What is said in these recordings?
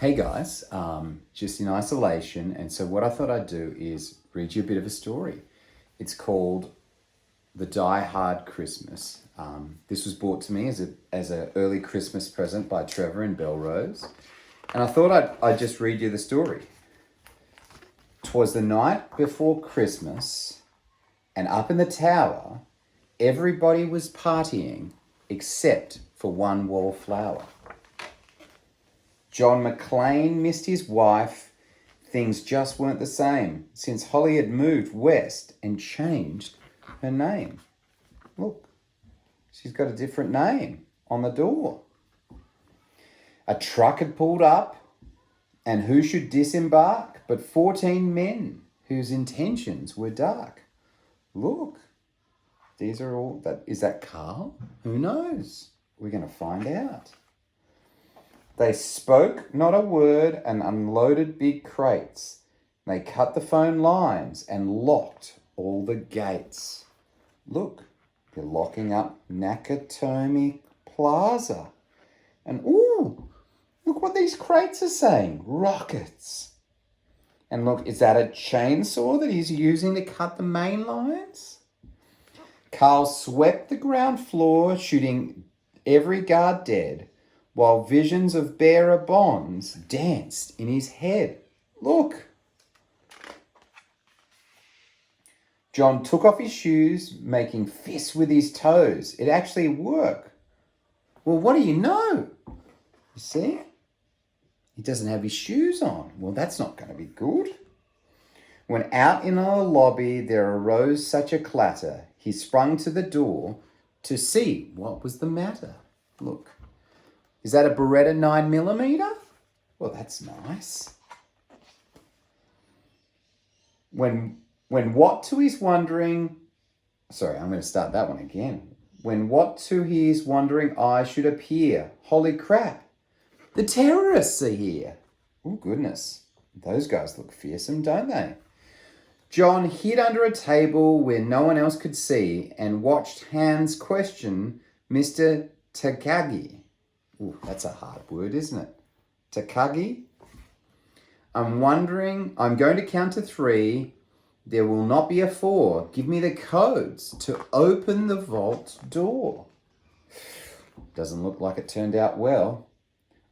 Hey guys, just in isolation, and so what I thought I'd do is read you a bit of a story. It's called The Die Hard Christmas. This was brought to me as a early Christmas present by Trevor and Belrose, and I thought I'd just read you the story. 'Twas the night before Christmas, and up in the tower, everybody was partying except for one wallflower. John McClane missed his wife. Things just weren't the same since Holly had moved west and changed her name. Look, she's got a different name on the door. A truck had pulled up, and who should disembark but 14 men whose intentions were dark. Look, these are all that. Is that Carl? Who knows? We're going to find out. They spoke not a word and unloaded big crates. They cut the phone lines and locked all the gates. Look, they're locking up Nakatomi Plaza. And ooh, look what these crates are saying. Rockets. And look, is that a chainsaw that he's using to cut the main lines? Carl swept the ground floor, shooting every guard dead, while visions of bearer bonds danced in his head. Look. John took off his shoes, making fists with his toes. It actually worked. Well, what do you know? You see? He doesn't have his shoes on. Well, that's not going to be good. When out in the lobby there arose such a clatter, he sprung to the door to see what was the matter. Look. Is that a Beretta 9mm? Well, that's nice. When what to his wondering... Sorry, I'm going to start that one again. When what to his wondering eyes should appear. Holy crap, the terrorists are here. Oh, goodness. Those guys look fearsome, don't they? John hid under a table where no one else could see and watched Hans question Mr. Takagi. Ooh, that's a hard word, isn't it? Takagi? I'm going to count to 3. There will not be a 4. Give me the codes to open the vault door. Doesn't look like it turned out well.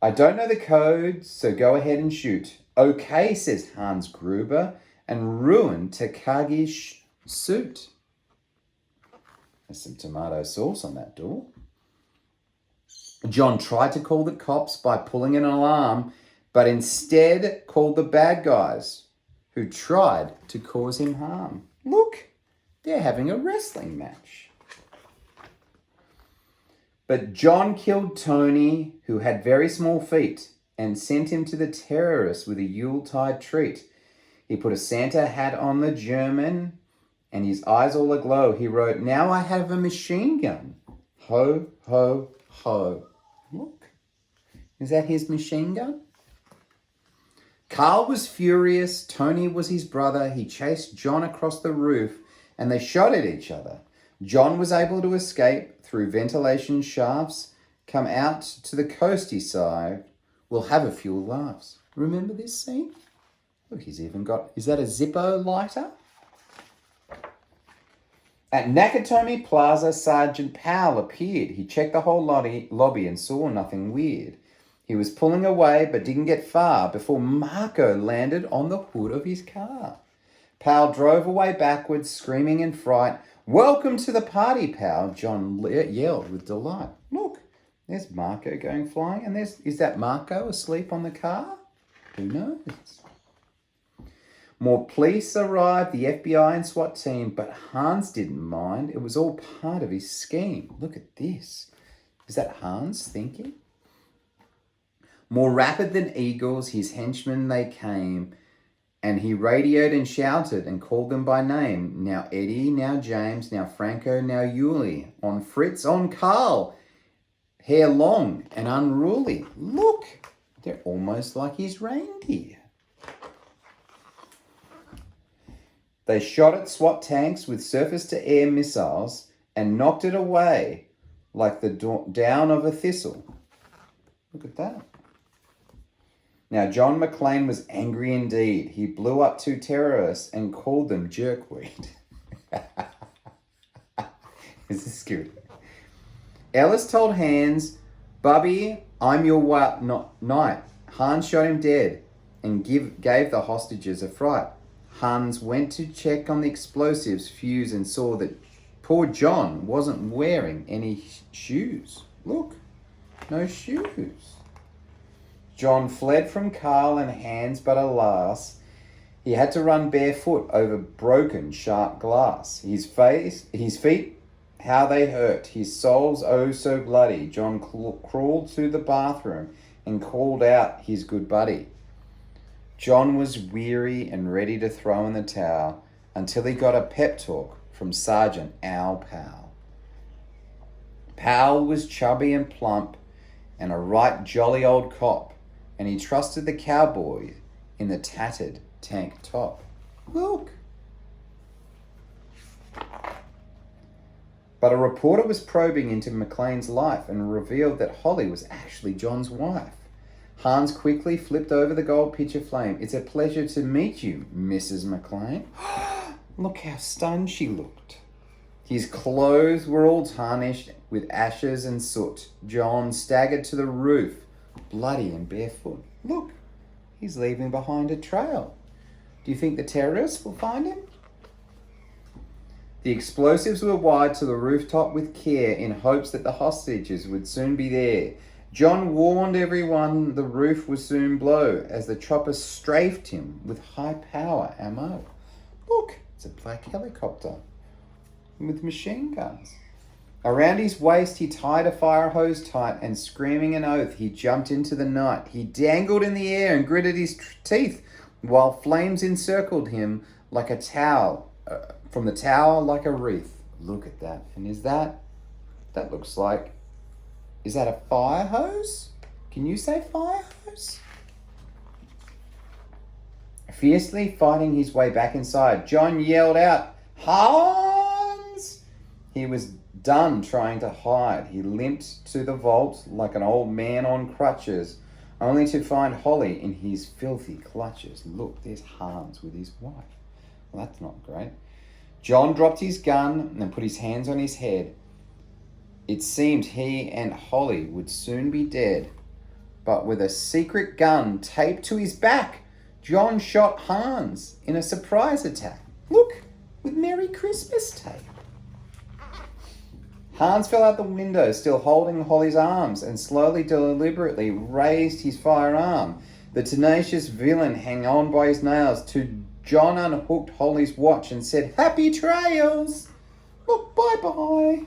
I don't know the codes, so go ahead and shoot. Okay, says Hans Gruber, and ruined Takagi's suit. There's some tomato sauce on that door. John tried to call the cops by pulling an alarm, but instead called the bad guys who tried to cause him harm. Look, they're having a wrestling match. But John killed Tony, who had very small feet, and sent him to the terrorists with a Yuletide treat. He put a Santa hat on the German, and his eyes all aglow. He wrote, "Now I have a machine gun. Ho, ho, ho." Look, is that his machine gun? Carl was furious. Tony was his brother. He chased John across the roof and they shot at each other. John was able to escape through ventilation shafts, come out to the coasty side. We'll have a few laughs. Remember this scene? Look, he's even got, is that a Zippo lighter? At Nakatomi Plaza, Sergeant Powell appeared. He checked the whole lobby and saw nothing weird. He was pulling away but didn't get far before Marco landed on the hood of his car. Powell drove away backwards, screaming in fright. "Welcome to the party, Powell," John yelled with delight. Look, there's Marco going flying, and is that Marco asleep on the car? Who knows? More police arrived, the FBI and SWAT team, but Hans didn't mind. It was all part of his scheme. Look at this. Is that Hans thinking? More rapid than eagles, his henchmen they came, and he radioed and shouted and called them by name. Now Eddie, now James, now Franco, now Yuli. On Fritz, on Carl. Hair long and unruly. Look, they're almost like his reindeer. They shot at SWAT tanks with surface-to-air missiles and knocked it away like the down of a thistle. Look at that. Now, John McClane was angry indeed. He blew up 2 terrorists and called them jerkweed. This is good. Ellis told Hans, "Bubby, I'm your knight." Hans shot him dead and gave the hostages a fright. Hans went to check on the explosives fuse and saw that poor John wasn't wearing any shoes. Look, no shoes. John fled from Carl and Hans, but alas, he had to run barefoot over broken, sharp glass. His feet, how they hurt. His soles, oh so bloody. John crawled to the bathroom and called out his good buddy. John was weary and ready to throw in the towel until he got a pep talk from Sergeant Al Powell. Powell was chubby and plump and a right jolly old cop, and he trusted the cowboy in the tattered tank top. Look. But a reporter was probing into McClane's life and revealed that Holly was actually John's wife. Hans quickly flipped over the gold pitcher flame. "It's a pleasure to meet you, Mrs. McClane." Look how stunned she looked. His clothes were all tarnished with ashes and soot. John staggered to the roof, bloody and barefoot. Look, he's leaving behind a trail. Do you think the terrorists will find him? The explosives were wired to the rooftop with care in hopes that the hostages would soon be there. John warned everyone the roof would soon blow as the chopper strafed him with high-power ammo. Look, it's a black helicopter with machine guns. Around his waist, he tied a fire hose tight, and screaming an oath, he jumped into the night. He dangled in the air and gritted his teeth while flames encircled him like a towel, from the tower like a wreath. Look at that. And that looks like, is that a fire hose? Can you say fire hose? Fiercely fighting his way back inside, John yelled out, "Hans!" He was done trying to hide. He limped to the vault like an old man on crutches, only to find Holly in his filthy clutches. Look, there's Hans with his wife. Well, that's not great. John dropped his gun and put his hands on his head. It seemed he and Holly would soon be dead. But with a secret gun taped to his back, John shot Hans in a surprise attack. Look, with Merry Christmas tape. Hans fell out the window, still holding Holly's arms, and slowly, deliberately raised his firearm. The tenacious villain hung on by his nails till John unhooked Holly's watch and said, "Happy trails! Look, bye-bye."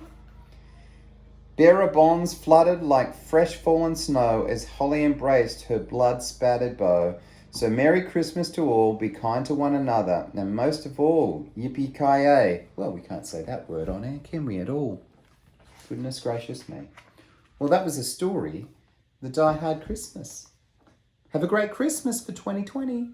Bearer bonds flooded like fresh fallen snow as Holly embraced her blood-spattered beau. So Merry Christmas to all, be kind to one another, and most of all, yippee-ki-yay. Well, we can't say that word on air, can we, at all? Goodness gracious me. Well, that was a story, The Die Hard Christmas. Have a great Christmas for 2020.